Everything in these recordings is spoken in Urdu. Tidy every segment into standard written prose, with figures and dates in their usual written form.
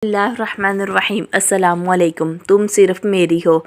اللہ الرحمن الرحیم۔ السلام علیکم۔ تم صرف میری ہو۔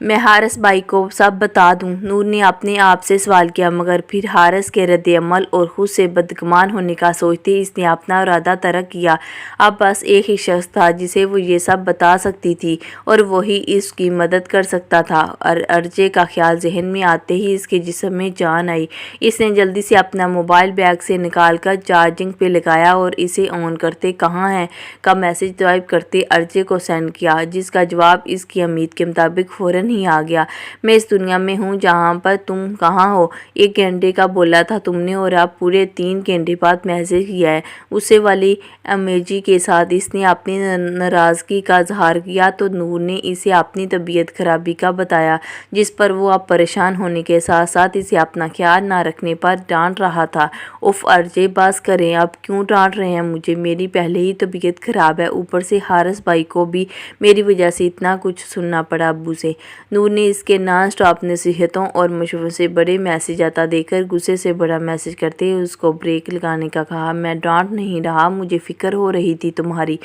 میں حارث بھائی کو سب بتا دوں؟ نور نے اپنے آپ سے سوال کیا، مگر پھر حارث کے رد عمل اور خود سے بدگمان ہونے کا سوچتے اس نے اپنا ارادہ ترک کیا۔ اب بس ایک ہی شخص تھا جسے وہ یہ سب بتا سکتی تھی اور وہی اس کی مدد کر سکتا تھا۔ ارجے کا خیال ذہن میں آتے ہی اس کے جسم میں جان آئی۔ اس نے جلدی سے اپنا موبائل بیگ سے نکال کر چارجنگ پہ لگایا اور اسے آن کرتے "کہاں ہیں" کا میسج ٹائپ کرتے ارجے کو سینڈ کیا، جس کا جواب اس کی امید کے مطابق فوراً ہی آ گیا۔ "میں اس دنیا میں ہوں جہاں پر تم کہاں ہو؟ 1 گھنٹے کا بولا تھا تم نے اور اب پورے 3 گھنٹے بعد میسج کیا ہے" غصے والی ایموجی کے ساتھ اس نے اپنی ناراضگی کا اظہار کیا تو نور نے اسے اپنی طبیعت خرابی کا بتایا، جس پر وہ اب پریشان ہونے کے ساتھ ساتھ اسے اپنا خیال نہ رکھنے پر ڈانٹ رہا تھا۔ "اف ارجے، بس کریں، اب کیوں ڈانٹ رہے ہیں مجھے؟ میری پہلے ہی طبیعت خراب ہے، اوپر سے حارث بھائی کو بھی میری وجہ سے اتنا کچھ سننا پڑا ابو سے" نور نے اس کے نان سٹاپ نصیحتوں اور مشوروں سے بڑے میسج آتا دیکھ کر غصے سے بڑا میسج کرتے اس کو بریک لگانے کا کہا۔ "میں ڈانٹ نہیں رہا، مجھے فکر ہو رہی تھی تمہاری۔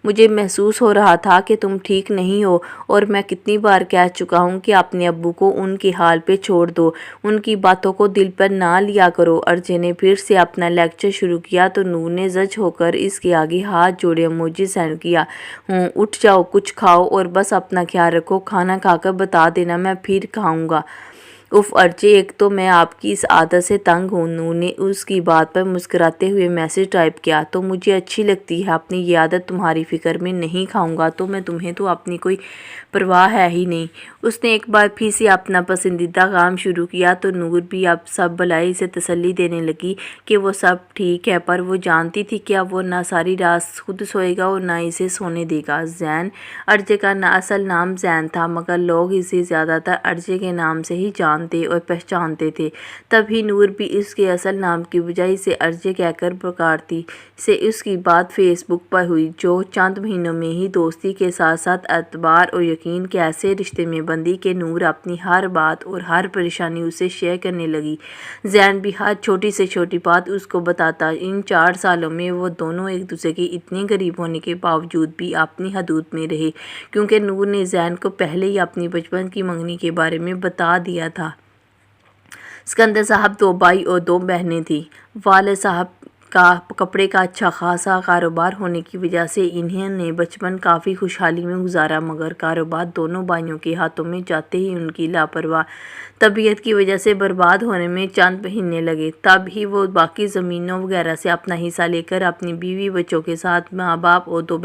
مجھے محسوس ہو رہا تھا کہ تم ٹھیک نہیں ہو، اور میں کتنی بار کہہ چکا ہوں کہ اپنے ابو کو ان کے حال پہ چھوڑ دو، ان کی باتوں کو دل پر نہ لیا کرو" ارجے نے پھر سے اپنا لیکچر شروع کیا تو نور نے زج ہو کر اس کے آگے ہاتھ جوڑے ایموجی سینڈ کیا۔ "ہوں، اٹھ جاؤ، کچھ کھاؤ اور بس اپنا خیال رکھو، کھانا کھا کر بتا دینا، میں پھر کھاؤں گا" "اف ارجے، ایک تو میں آپ کی اس عادت سے تنگ ہوں" نور نے اس کی بات پر مسکراتے ہوئے میسج ٹائپ کیا۔ "تو مجھے اچھی لگتی ہے اپنی یہ عادت، تمہاری فکر میں نہیں کھاؤں گا تو میں، تمہیں تو اپنی کوئی پرواہ ہے ہی نہیں" اس نے ایک بار پھر سے اپنا پسندیدہ کام شروع کیا تو نور بھی اب سب بلائے اسے تسلی دینے لگی کہ وہ سب ٹھیک ہے، پر وہ جانتی تھی کہ اب وہ نہ ساری رات خود سوئے گا اور نہ اسے سونے دے گا۔ زین، ارجے کا اصل نام زین تھا، مگر لوگ اسے زیادہ تر ارجے کے نام سے ہی جانتے اور پہچانتے تھے۔ تبھی نور بھی اس کے اصل نام کی بجائے اسے ارجے کہہ کر پکارتی۔ سے اس کی بات فیس بک پر ہوئی، جو چند مہینوں میں ہی دوستی کے ساتھ ساتھ اعتبار اور یقین کے ایسے رشتے میں بندھی کہ نور اپنی ہر بات اور ہر پریشانی اسے شیئر کرنے لگی۔ زین بھی ہر چھوٹی سے چھوٹی بات اس کو بتاتا۔ ان 4 سالوں میں وہ دونوں ایک دوسرے کے اتنے قریب ہونے کے باوجود بھی اپنی حدود میں رہے، کیونکہ نور نے زین کو پہلے ہی اپنی بچپن کی منگنی کے بارے میں بتا دیا تھا۔ اسکندر صاحب 2 بھائی اور 2 بہنیں تھیں۔ والد صاحب کا کپڑے کا اچھا خاصا کاروبار ہونے کی وجہ سے انہوں نے بچپن کافی خوشحالی میں گزارا، مگر کاروبار دونوں بھائیوں کے ہاتھوں میں جاتے ہی ان کی لاپرواہ طبیعت کی وجہ سے برباد ہونے میں چند مہینے لگے۔ تب ہی وہ باقی زمینوں وغیرہ سے اپنا حصہ لے کر اپنی بیوی بچوں کے ساتھ ماں باپ اور 2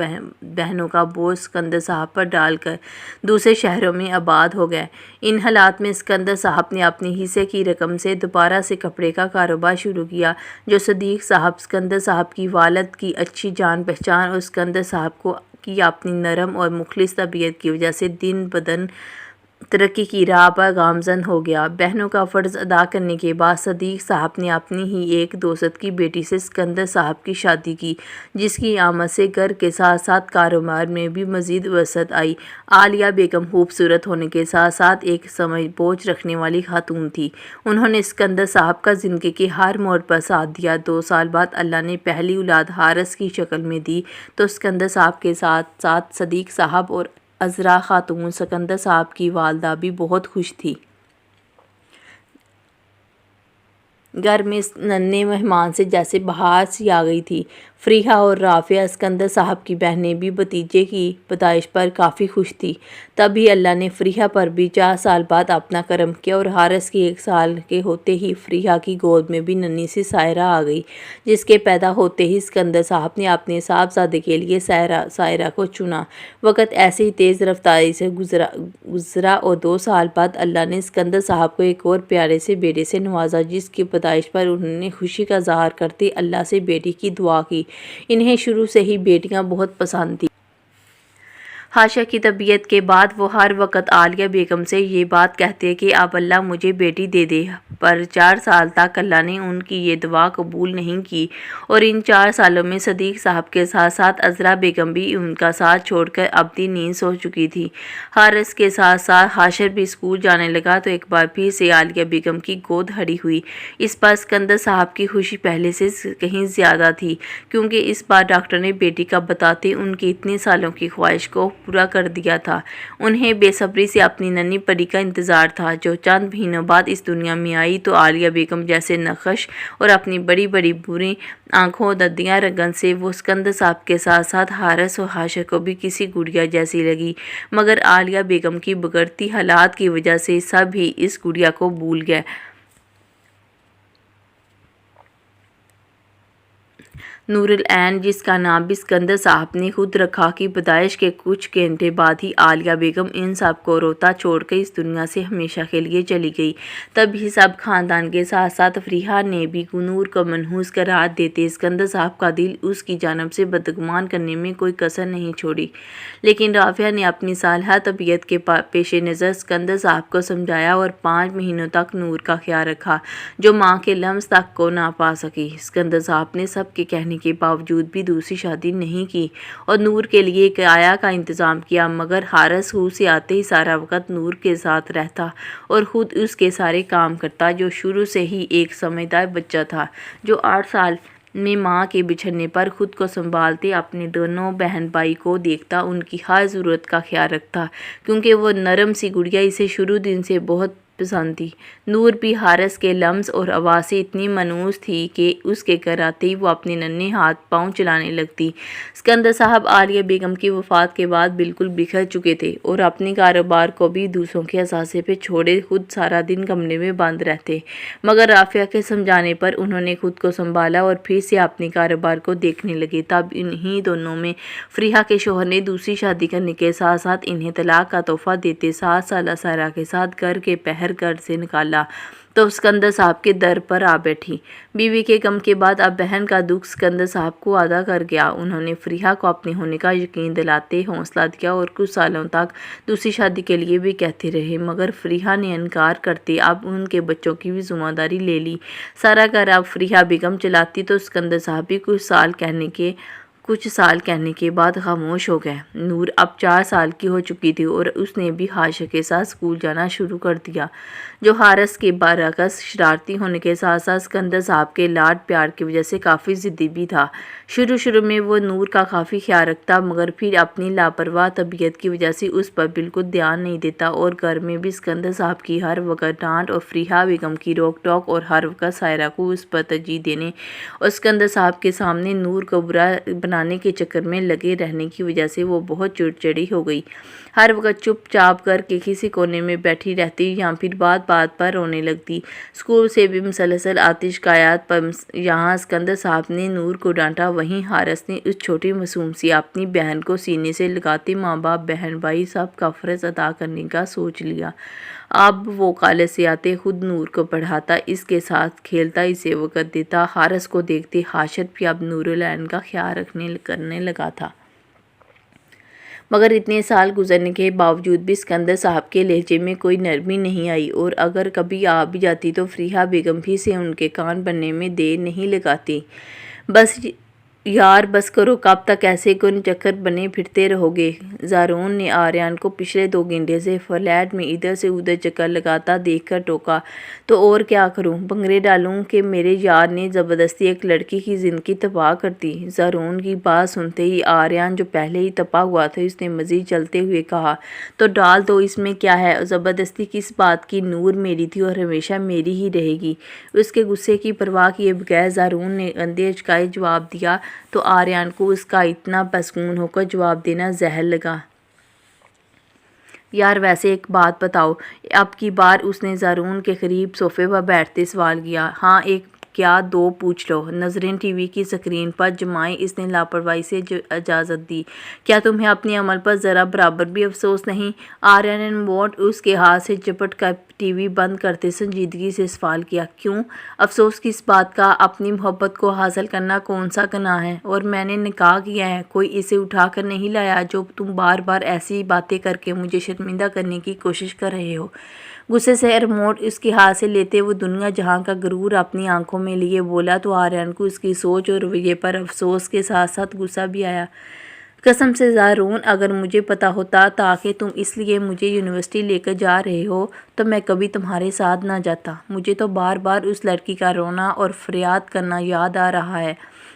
بہنوں کا بوجھ اسکندر صاحب پر ڈال کر دوسرے شہروں میں آباد ہو گئے۔ ان حالات میں اسکندر صاحب نے اپنی حصے کی رقم سے دوبارہ سے کپڑے کا کاروبار شروع کیا، جو صدیق صاحب، اسکندر صاحب کی والد کی اچھی جان پہچان اور اسکندر صاحب کو کی اپنی نرم اور مخلص طبیعت کی وجہ سے دن بدن ترقی کی راہ پر گامزن ہو گیا۔ بہنوں کا فرض ادا کرنے کے بعد صدیق صاحب نے اپنی ہی ایک دوست کی بیٹی سے اسکندر صاحب کی شادی کی، جس کی آمد سے گھر کے ساتھ ساتھ کاروبار میں بھی مزید وسعت آئی۔ عالیہ بیگم خوبصورت ہونے کے ساتھ ساتھ ایک سمجھ بوجھ رکھنے والی خاتون تھی۔ انہوں نے اسکندر صاحب کا زندگی کے ہر موڑ پر ساتھ دیا۔ 2 سال بعد اللہ نے پہلی اولاد حارث کی شکل میں دی تو اسکندر صاحب کے ساتھ ساتھ صدیق صاحب اور عذرا خاتون، اسکندر صاحب کی والدہ، بھی بہت خوش تھی۔ گھر میں ننھے مہمان سے جیسے بہار سی آ گئی تھی۔ فریحہ اور رافعہ، اسکندر صاحب کی بہنیں بھی بھتیجے کی پیدائش پر کافی خوش تھیں۔ تبھی اللہ نے فریحہ پر بھی 4 سال بعد اپنا کرم کیا اور حارث کے 1 سال کے ہوتے ہی فریحہ کی گود میں بھی ننھی سی سائرہ آ گئی، جس کے پیدا ہوتے ہی اسکندر صاحب نے اپنے صاحبزادے کے لیے سائرہ کو چنا۔ وقت ایسے ہی تیز رفتاری سے گزرا اور 2 سال بعد اللہ نے اسکندر صاحب کو ایک اور پیارے سے بیٹے سے نوازا، جس کی پیدائش پر انہوں نے خوشی کا اظہار کرتے اللہ سے بیٹی کی دعا کی۔ انہیں شروع سے ہی بیٹیاں بہت پسند تھیں۔ حاشا کی طبیعت کے بعد وہ ہر وقت عالیہ بیگم سے یہ بات کہتے کہ اب اللہ مجھے بیٹی دے دے، پر 4 سال تک اللہ نے ان کی یہ دعا قبول نہیں کی، اور ان 4 سالوں میں صدیق صاحب کے ساتھ ساتھ عذرا بیگم بھی ان کا ساتھ چھوڑ کر اپنی نیند سو چکی تھی۔ حارث کے ساتھ ساتھ حاشر بھی اسکول جانے لگا تو ایک بار پھر سے عالیہ بیگم کی گود ہڑی ہوئی۔ اس پر اسکندر صاحب کی خوشی پہلے سے کہیں زیادہ تھی، کیونکہ اس بار ڈاکٹر نے بیٹی کا بتاتے ان کی اتنے سالوں کی خواہش کو پورا کر دیا تھا۔ انہیں بے صبری سے اپنی ننھی پری کا انتظار تھا، جو چند مہینوں بعد اس دنیا میں آئی تو عالیہ بیگم جیسے نقش اور اپنی بڑی بڑی بری آنکھوں ددیاں رگن سے وہ اسکندر صاحب کے ساتھ ساتھ حارث اور حاشر کو بھی کسی گڑیا جیسی لگی، مگر عالیہ بیگم کی بگڑتی حالات کی وجہ سے سب ہی اس گڑیا کو بھول گئے۔ نور العین، جس کا نام بھی اسکندر صاحب نے خود رکھا، کی پیدائش کے کچھ گھنٹے بعد ہی عالیہ بیگم ان سب کو روتا چھوڑ کر اس دنیا سے ہمیشہ کے لیے چلی گئی۔ تب ہی سب خاندان کے ساتھ ساتھ فریحہ نے بھی نور کو منحوس قرار دیتے اسکندر صاحب کا دل اس کی جانب سے بدگمان کرنے میں کوئی کسر نہیں چھوڑی، لیکن رافعہ نے اپنی صالحہ طبیعت کے پیش نظر اسکندر صاحب کو سمجھایا اور 5 مہینوں تک نور کا خیال رکھا، جو ماں کے لمس تک کو نہ پا سکی۔ اسکندر صاحب نے سب کے کہنے کے باوجود بھی دوسری شادی نہیں کی اور نور کے لیے ایک آیا کا انتظام کیا، مگر حارث ہو سے آتے ہی سارا وقت نور کے ساتھ رہتا اور خود اس کے سارے کام کرتا، جو شروع سے ہی ایک سمجھدار بچہ تھا، جو 8 سال میں ماں کے بچھڑنے پر خود کو سنبھالتے، اپنے دونوں بہن بھائی کو دیکھتا، ان کی ہر ضرورت کا خیال رکھتا، کیونکہ وہ نرم سی گڑیا اسے شروع دن سے بہت پسند تھی۔ نور بھی حارث کے لمس اور آواز سے اتنی منحوس تھی کہ اس کے گھر آتے ہی وہ اپنے ننھے ہاتھ پاؤں چلانے لگتی۔ اسکندر صاحب عالیہ بیگم کی وفات کے بعد بالکل بکھر چکے تھے اور اپنے کاروبار کو بھی دوسروں کے اثاثے پہ چھوڑے خود سارا دن کمرے میں بند رہتے، مگر رافعہ کے سمجھانے پر انہوں نے خود کو سنبھالا اور پھر سے اپنے کاروبار کو دیکھنے لگے۔ تب انہی دونوں میں فریحہ کے شوہر نے دوسری شادی کرنے کے ساتھ ساتھ انہیں طلاق کا تحفہ دیتے 7 سالہ سارہ کے ساتھ گھر کے پہر گھر سے نکالا تو اسکندر صاحب کے در پر آ بیٹھی۔ بیوی کے غم کے بعد اب بہن کا دکھ اسکندر صاحب کو ادا کر گیا۔ انہوں نے فریحہ کو اپنے ہونے کا یقین دلاتے حوصلہ دیا اور کچھ سالوں تک دوسری شادی کے لیے بھی کہتے رہے، مگر فریحہ نے انکار کرتے اب ان کے بچوں کی بھی ذمہ داری لے لی۔ سارا گھر اب فریحہ بیگم چلاتی تو اسکندر صاحب بھی کچھ سال کہنے کے بعد خاموش ہو گئے۔ نور اب 4 سال کی ہو چکی تھی اور اس نے بھی حاشر کے ساتھ اسکول جانا شروع کر دیا، جو حارث کے برعکس شرارتی ہونے کے ساتھ ساتھ اسکندر صاحب کے لاڈ پیار کی وجہ سے کافی ضدی بھی تھا۔ شروع میں وہ نور کا کافی خیال رکھتا، مگر پھر اپنی لاپرواہ طبیعت کی وجہ سے اس پر بالکل دھیان نہیں دیتا اور گھر میں بھی اسکندر صاحب کی ہر وقت ڈانٹ اور فریحہ بیگم کی روک ٹوک اور ہر وقت سائرہ کو اس پر ترجیح دینے اور اسکندر صاحب کے سامنے نور کو برا بنانے کے چکر میں لگے رہنے کی وجہ سے وہ بہت چڑچڑی ہو گئی۔ ہر وقت چپ چاپ کر کے کسی کونے میں بیٹھی رہتی یا پھر بات پر رونے لگتی۔ اسکول سے بھی مسلسل آتی شکایات پر یہاں اسکندر صاحب نے نور کو ڈانٹا، وہیں حارث نے اس چھوٹی معصوم سی اپنی بہن کو سینے سے لگاتے ماں باپ بہن بھائی سب کا فرض ادا کرنے کا سوچ لیا۔ اب وہ کالج سے آتے خود نور کو پڑھاتا، اس کے ساتھ کھیلتا، اسے وقت دیتا۔ حارث کو دیکھتے حاشر بھی اب نور العین کا خیال کرنے لگا تھا، مگر اتنے سال گزرنے کے باوجود بھی اسکندر صاحب کے لہجے میں کوئی نرمی نہیں آئی، اور اگر کبھی آ بھی جاتی تو فریحہ بیگم پھر سے ان کے کان بننے میں دیر نہیں لگاتی۔ بس یار بس کرو، کب تک ایسے گن چکر بنے پھرتے رہو گے؟ زارون نے آریان کو پچھلے 2 گھنٹے سے فلیٹ میں ادھر سے ادھر چکر لگاتا دیکھ کر ٹوکا۔ تو اور کیا کروں، بنگڑے ڈالوں کہ میرے یار نے زبردستی ایک لڑکی کی زندگی تباہ کر دی؟ زارون کی بات سنتے ہی آریان جو پہلے ہی تپا ہوا تھا، اس نے مزید چلتے ہوئے کہا، تو ڈال دو، اس میں کیا ہے؟ زبردستی کس بات کی؟ نور میری تھی اور ہمیشہ میری ہی رہے گی۔ اس کے غصے کی پرواہ کیے بغیر زارون نے اندھے اچکائے جواب دیا تو آریان کو اس کا اتنا بسکون ہو کر جواب دینا زہر لگا۔ یار ویسے ایک بات بتاؤ، اب کی بار اس نے زارون کے قریب صوفے پر بیٹھتے سوال کیا۔ ہاں ایک کیا دو پوچھ لو۔ نظریں ٹی وی کی اسکرین پر جمائیں، اس نے لاپرواہی سے اجازت دی۔ کیا تمہیں اپنے عمل پر ذرا برابر بھی افسوس نہیں؟ آریہ نے ریموٹ اس کے ہاتھ سے جھپٹ کر ٹی وی بند کرتے سنجیدگی سے سوال کیا۔ کیوں افسوس کس بات کا؟ اپنی محبت کو حاصل کرنا کون سا گناہ ہے؟ اور میں نے نکاح کیا ہے، کوئی اسے اٹھا کر نہیں لایا جو تم بار بار ایسی باتیں کر کے مجھے شرمندہ کرنے کی کوشش کر رہے ہو۔ غصے سے ریموٹ اس کے ہاتھ سے لیتے وہ دنیا جہاں کا غرور اپنی آنکھوں میں لیے بولا تو آریان کو اس کی سوچ اور رویے پر افسوس کے ساتھ ساتھ غصہ بھی آیا۔ قسم سے زارون، اگر مجھے پتا ہوتا تاکہ تم اس لیے مجھے یونیورسٹی لے کر جا رہے ہو تو میں کبھی تمہارے ساتھ نہ جاتا۔ مجھے تو بار بار اس لڑکی کا رونا اور فریاد کرنا یاد آ رہا ہے۔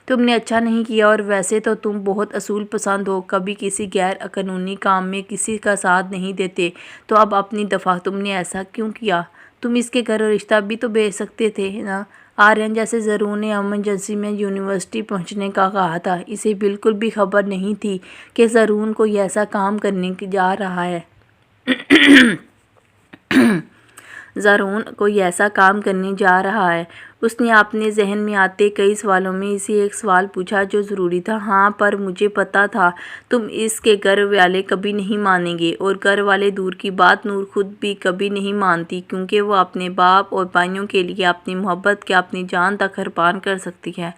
تم نے اچھا نہیں کیا، اور ویسے تو تم بہت اصول پسند ہو، کبھی کسی غیر قانونی کام میں کسی کا ساتھ نہیں دیتے، تو اب اپنی دفعہ تم نے ایسا کیوں کیا؟ تم اس کے گھر رشتہ بھی تو بھیج سکتے تھے نا۔ آریان جیسے زارون نے ایمرجنسی میں یونیورسٹی پہنچنے کا کہا تھا، اسے بالکل بھی خبر نہیں تھی کہ زارون کوئی ایسا کام کرنے جا رہا ہے۔ زارون کوئی ایسا کام کرنے جا رہا ہے۔ اس نے اپنے ذہن میں آتے کئی سوالوں میں سے ایک سوال پوچھا جو ضروری تھا۔ ہاں، پر مجھے پتا تھا تم اس کے گھر والے کبھی نہیں مانیں گے، اور گھر والے دور کی بات نور خود بھی کبھی نہیں مانتی، کیونکہ وہ اپنے باپ اور بھائیوں کے لیے اپنی محبت کے اپنی جان تک قربان کر سکتی ہے۔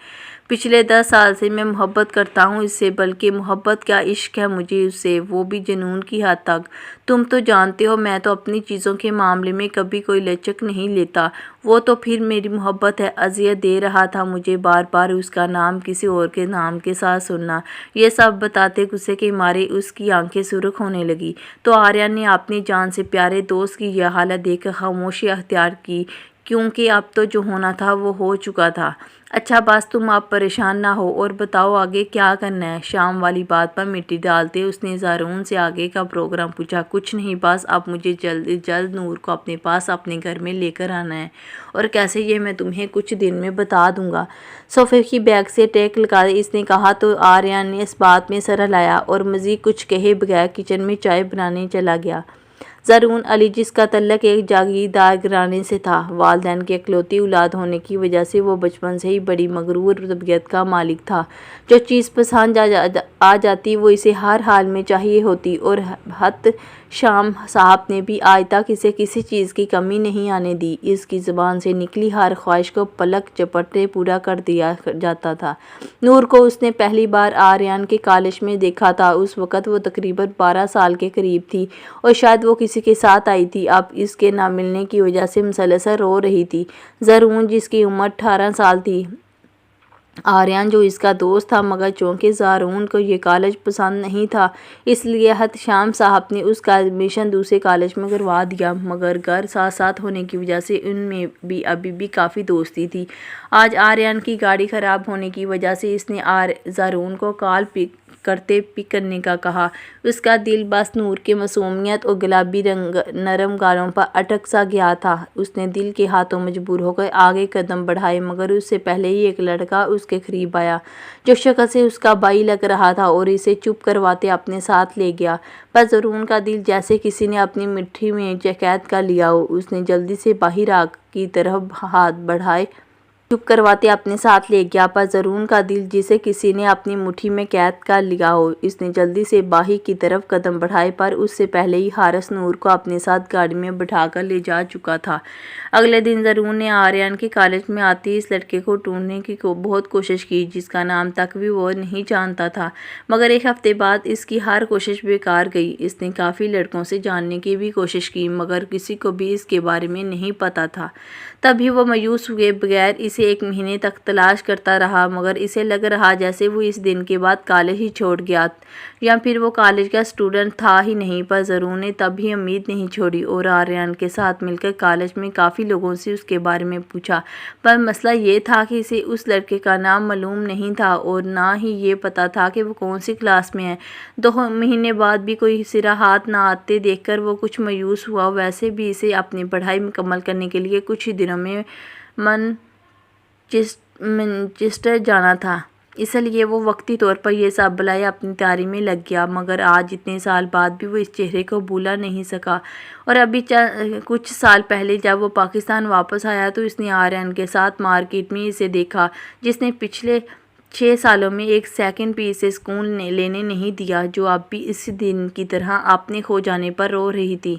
پچھلے 10 سال سے میں محبت کرتا ہوں اس سے، بلکہ محبت کیا عشق ہے مجھے اس سے، وہ بھی جنون کی حد تک۔ تم تو جانتے ہو میں تو اپنی چیزوں کے معاملے میں کبھی کوئی لچک نہیں لیتا۔ وہ تو پھر میری محبت ہے۔ اذیت دے رہا تھا مجھے بار بار اس کا نام کسی اور کے نام کے ساتھ سننا۔ یہ سب بتاتے غصے کے مارے اس کی آنکھیں سرخ ہونے لگی تو آریان نے اپنی جان سے پیارے دوست کی یہ حالت دیکھ کر خاموشی اختیار کی، کیونکہ اب تو جو ہونا تھا وہ ہو چکا تھا۔ اچھا بس تم اب پریشان نہ ہو اور بتاؤ آگے کیا کرنا ہے؟ شام والی بات پر مٹی ڈالتے اس نے زارون سے آگے کا پروگرام پوچھا۔ کچھ نہیں، بس اب مجھے جلد جلد نور کو اپنے پاس اپنے گھر میں لے کر آنا ہے، اور کیسے یہ میں تمہیں کچھ دن میں بتا دوں گا۔ صوفے کی بیک سے ٹیک لگا اس نے کہا تو آریان نے اس بات میں سر ہلایا اور مزید کچھ کہے بغیر کچن میں چائے بنانے چلا گیا۔ زارون علی، جس کا تعلق ایک جاگیردار گھرانے سے تھا، والدین کی اکلوتی اولاد ہونے کی وجہ سے وہ بچپن سے ہی بڑی مغرور طبیعت کا مالک تھا۔ جو چیز پسند آ جاتی وہ اسے ہر حال میں چاہیے ہوتی، اور حتی شام صاحب نے بھی آج تک اسے کسی چیز کی کمی نہیں آنے دی۔ اس کی زبان سے نکلی ہر خواہش کو پلک جھپکتے پورا کر دیا جاتا تھا۔ نور کو اس نے پہلی بار آریان کے کالج میں دیکھا تھا، اس وقت وہ تقریباً 12 سال کے قریب تھی، اور شاید وہ کسی کے ساتھ آئی تھی۔ اب اس کے نہ ملنے کی وجہ سے مسلسل رو رہی تھی۔ زارون، جس کی عمر 18 سال تھی، آریان جو اس کا دوست تھا، مگر چونکہ زارون کو یہ کالج پسند نہیں تھا اس لیے احتشام صاحب نے اس کا ایڈمیشن دوسرے کالج میں کروا دیا، مگر گھر ساتھ ساتھ ہونے کی وجہ سے ان میں بھی ابھی بھی کافی دوستی تھی۔ آج آریان کی گاڑی خراب ہونے کی وجہ سے اس نے زارون کو کال پک کرنے کا کہا۔ اس کا دل بس نور کے معصومیت اور گلابی نرم گالوں پر اٹک سا گیا تھا۔ اس نے دل کے ہاتھوں مجبور ہو کر آگے قدم بڑھائے، مگر اس سے پہلے ہی ایک لڑکا اس کے قریب آیا جو شکل سے اس کا بھائی لگ رہا تھا اور اسے چپ کرواتے اپنے ساتھ لے گیا۔ پر زارون کا دل جیسے کسی نے اپنی مٹھی میں قید کر لیا ہو۔ اس نے جلدی سے باہر کی طرف ہاتھ بڑھائے چپ کرواتے اپنے ساتھ لے گیا۔ پر زارون کا دل جسے کسی نے اپنی مٹھی میں قید کر لیا ہو۔ اس نے جلدی سے باہر کی طرف قدم بڑھائے، پر اس سے پہلے ہی حارث نور کو اپنے ساتھ گاڑی میں بٹھا کر لے جا چکا تھا۔ اگلے دن زارون نے آریان کے کالج میں آتے اس لڑکے کو ڈھونڈنے کی بہت کوشش کی جس کا نام تک بھی وہ نہیں جانتا تھا، مگر ایک ہفتے بعد اس کی ہر کوشش بیکار گئی۔ اس نے کافی لڑکوں سے جاننے کی بھی کوشش کی، مگر کسی کو بھی اس کے بارے میں نہیں پتا تھا۔ تبھی وہ مایوس ہوئے بغیر اسے ایک مہینے تک تلاش کرتا رہا، مگر اسے لگ رہا جیسے وہ اس دن کے بعد کالج ہی چھوڑ گیا یا پھر وہ کالج کا اسٹوڈنٹ تھا ہی نہیں۔ پر زارون نے تب بھی امید نہیں چھوڑی اور آریان کے ساتھ مل کر کالج میں کافی لوگوں سے اس کے بارے میں پوچھا، پر مسئلہ یہ تھا کہ اسے اس لڑکے کا نام معلوم نہیں تھا اور نہ ہی یہ پتا تھا کہ وہ کون سی کلاس میں ہے۔ 2 مہینے بعد بھی کوئی سرا ہاتھ نہ آتے دیکھ کر وہ کچھ مایوس ہوا۔ ویسے بھی اسے اپنی پڑھائی مکمل کرنے کے لیے کچھ ہی دنوں میں مانچسٹر جانا تھا۔ اس لیے وہ وقتی طور پر یہ سب بلائے اپنی تیاری میں لگ گیا، مگر آج اتنے سال بعد بھی وہ اس چہرے کو بھولا نہیں سکا۔ اور ابھی کچھ سال پہلے جب وہ پاکستان واپس آیا تو اس نے آریان کے ساتھ مارکیٹ میں اسے دیکھا، جس نے پچھلے 6 سالوں میں ایک سیکنڈ بھی اسے سکون لینے نہیں دیا، جو اب بھی اسی دن کی طرح اپنے کھو جانے پر رو رہی تھی،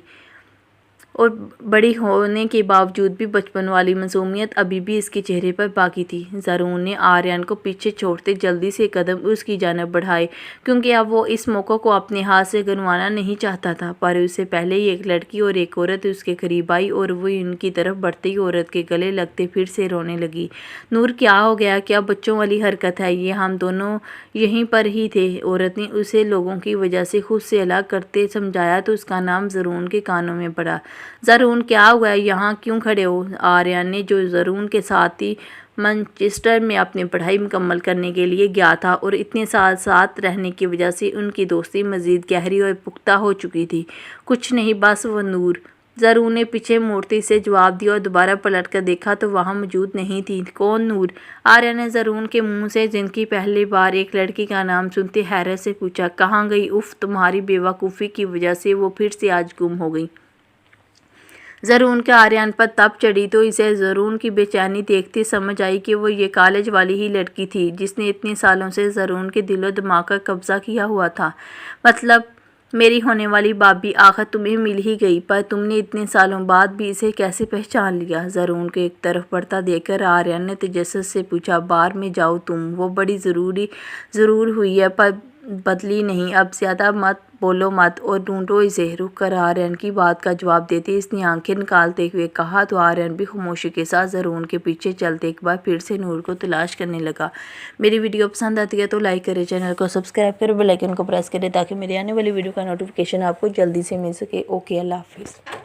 اور بڑی ہونے کے باوجود بھی بچپن والی معصومیت ابھی بھی اس کے چہرے پر باقی تھی۔ زرون نے آریان کو پیچھے چھوڑتے جلدی سے قدم اس کی جانب بڑھائے، کیونکہ اب وہ اس موقع کو اپنے ہاتھ سے گنوانا نہیں چاہتا تھا۔ پر اس سے پہلے ہی ایک لڑکی اور ایک عورت اس کے قریب آئی اور وہ ان کی طرف بڑھتے ہی عورت کے گلے لگتے پھر سے رونے لگی۔ نور، کیا ہو گیا؟ کیا بچوں والی حرکت ہے یہ؟ ہم دونوں یہیں پر ہی تھے۔ عورت نے اسے لوگوں کی وجہ سے خود سے الگ کرتے سمجھایا تو اس کا نام زرون کے کانوں میں پڑا۔ زرون، کیا ہوا ہے؟ یہاں کیوں کھڑے ہو؟ آریان نے، جو زرون کے ساتھ ہی مانچسٹر میں اپنی پڑھائی مکمل کرنے کے لیے گیا تھا اور اتنے سال ساتھ رہنے کی وجہ سے ان کی دوستی مزید گہری اور پختہ ہو چکی تھی۔ کچھ نہیں، بس وہ نور۔ زرون نے پیچھے موڑتے اسے جواب دیا اور دوبارہ پلٹ کر دیکھا تو وہاں موجود نہیں تھی۔ کون نور؟ آریان نے زرون کے منہ سے زندگی پہلی بار ایک لڑکی کا نام سنتے حیرت سے پوچھا۔ کہاں گئی؟ اف، تمہاری بے وقوفی کی وجہ سے وہ پھر سے آج گم ہو گئی۔ زرون کے آریان پر تپ چڑھی تو اسے زرون کی بے چینی دیکھتے سمجھ آئی کہ وہ یہ کالج والی ہی لڑکی تھی جس نے اتنے سالوں سے زرون کے دل و دماغ کا قبضہ کیا ہوا تھا۔ مطلب میری ہونے والی بابی آخر تمہیں مل ہی گئی، پر تم نے اتنے سالوں بعد بھی اسے کیسے پہچان لیا؟ زرون کو ایک طرف بڑھتا دیکھ کر آریان نے تجسس سے پوچھا۔ بار میں جاؤ تم، وہ بڑی ضرور ہوئی ہے پر بدلی نہیں، اب زیادہ مت بولو مت اور ڈھونڈو اسے۔ رک کر آریان کی بات کا جواب دیتے اس نے آنکھیں نکالتے ہوئے کہا تو آریان بھی خاموشی کے ساتھ زرون کے پیچھے چلتے ایک بار پھر سے نور کو تلاش کرنے لگا۔ میری ویڈیو پسند آتی ہے تو لائک کریں، چینل کو سبسکرائب کریں، بیل آئیکن کو پریس کریں تاکہ میری آنے والی ویڈیو کا نوٹیفیکیشن آپ کو جلدی سے مل سکے۔ اوکے، اللہ حافظ۔